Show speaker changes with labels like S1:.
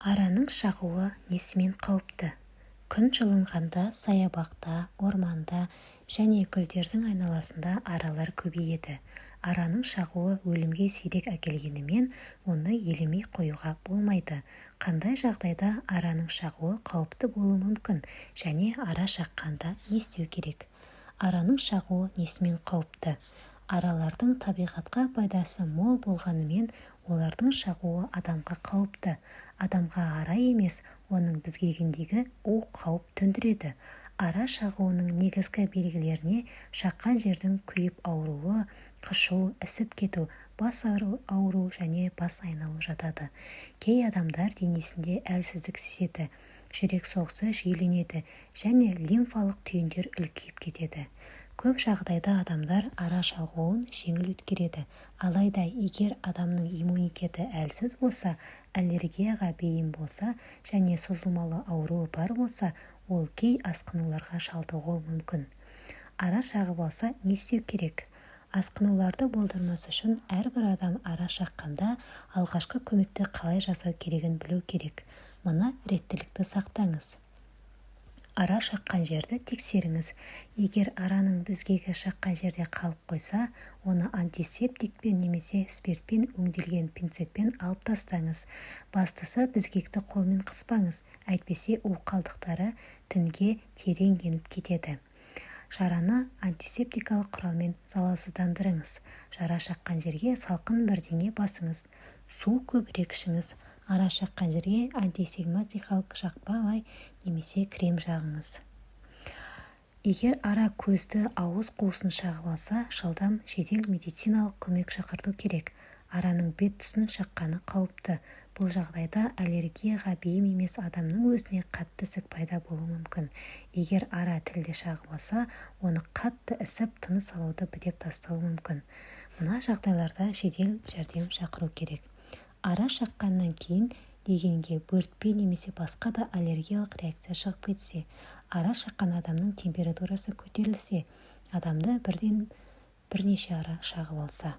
S1: Араның шағуы несімен қауіпті? Күн жылынғанда саябақта, орманда және гүлдердің айналасында аралар көбейеді. Араның шағуы өлімге сирек әкелгенімен, оны елемей қоюға болмайды. Қандай жағдайда араның шағуы қауіпті болуы мүмкін және ара шаққанда не істеу керек? Араның шағуы несімен қауіпті? Аралардың табиғатқа пайдасы мол болғанымен, олардың шағуы адамға қауіпті. Адамға ара емес, оның безгегіндегі қауіп төндіреді. Ара шағуының негізгі белгілеріне шаққан жердің күйіп ауруы, қышу, ісіп кету, бас ауыру және бас айналу жатады. Кей адамдар денесінде әлсіздік сезеді, жүрек соғысы жиіленеді және лимфалық түйіндер үлкейіп кетеді. Көп жағдайда адамдар ара шағуын жеңіл өткереді. Алайда егер адамның иммунитеті әлсіз болса, аллергияға бейім болса және созылмалы ауруы бар болса, ол кей асқынуларға шалдығуы мүмкін. Ара шағып алса не істеу керек? Асқынуларды болдырмас үшін әрбір адам ара шаққанда алғашқы көмекті қалай жасау керегін білу керек. Мына реттілікті сақтаңыз. Ара шаққан жерді тексеріңіз. Егер араның безгегі шаққан жерде қалып қойса, оны антисептикпен немесе спиртпен өңделген пинцетпен алып тастаңыз. Бастысы безгекті қолмен қыспаңыз, әйтпесе қалдықтары тінге терең еніп кетеді. Жараны антисептикалық құралмен залалсыздандырыңыз. Жара шаққан жерге салқын бірдеңе басыңыз. Су көбірек ішіңіз. Ара шаққан жерге антисептикалық жақпалай немесе крем жағыңыз. Егер ара көзді, ауыз қуысын шағып алса, жылдам жедел медициналық көмек шақырту керек. Араның бет тұсын шаққаны қауіпті. Бұл жағдайда аллергияға бейім емес адамның өзіне қатты ісік пайда болуы мүмкін. Егер ара тілде шағып алса, оны қатты ісіп, тыныс алуды бітеп тастауы мүмкін. Мына жағдайларда жедел жәрдем шақыру керек. Ара шаққаннан кейін дегенге бөртпе немесе басқа да аллергиялық реакция шығып кетсе, ара шаққан адамның температурасы көтерілсе, адамды бірнеше ара шағып алса.